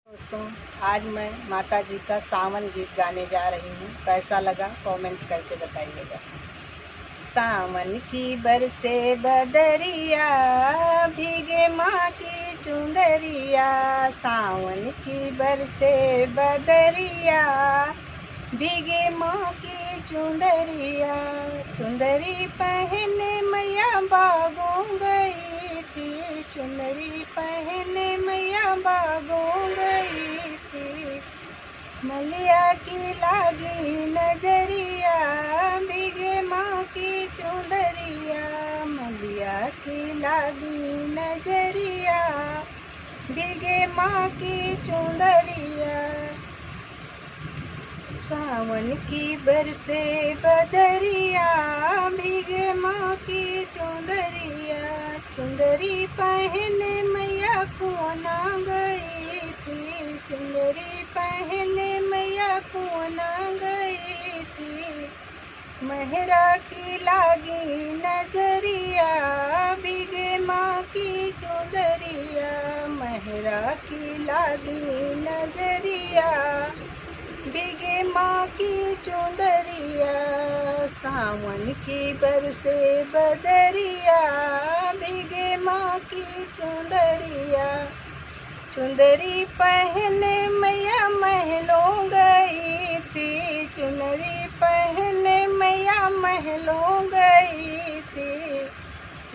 दोस्तों, आज मैं माता जी का सावन गीत गाने जा रही हूँ। कैसा लगा कमेंट करके बताइएगा। सावन की बरसे बदरिया, भीगे माँ की चुंदरिया। सावन की बरसे बदरिया, भीगे माँ की चुंदरिया। चुंदरी पहने मैया बागों गई थी, चुंदरी पहने मैया बागों गई थी। मलिया की लागी नजरिया, भीगे माँ की चुंदरिया। मलिया की लागी नजरिया, भीगे माँ की चुंदरिया। सावन की बरसे बदरिया, भीगे माँ की चुंदरिया। चुंदरी पहने मैया कुआना गई थी, चुंदरी पहने मैया कुआना गई थी। मेहरा की लागी नजरिया, भीगे माँ की चुंदरिया। मेहरा की लागी नजरिया, भीगे माँ की चुंदरिया। सावन की बरसे बदरिया, भीगे माँ की चुंदरिया। चुंदरी पहने मैया महलों गई थी, चुनरी पहने मैया महलों गई थी।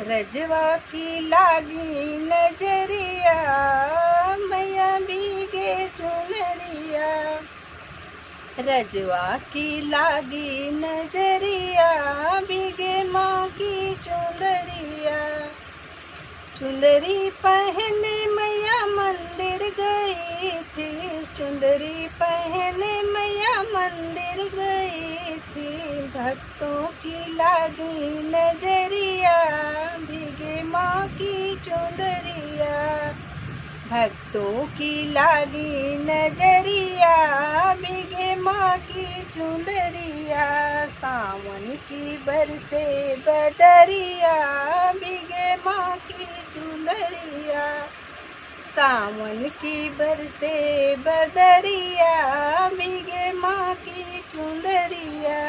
रजवा की लागी नजरिया, मैया भीगे चुनरिया। रजवा की लागी नजरिया, भीगे माँ की चुंदरिया। चुंदरी पहने मैया मंदिर गई थी, चुंदरी पहने मैया मंदिर गई थी। भक्तों की लागी नजरिया, भीगे माँ की चुंदरिया। भक्तों की लागी नजरिया, भीगे माँ की चुंदरिया। सावन की बरसे बदरिया, भीगे माँ की चुंदरिया। सावन की बरसे बदरिया, भीगे माँ की चुंदरिया।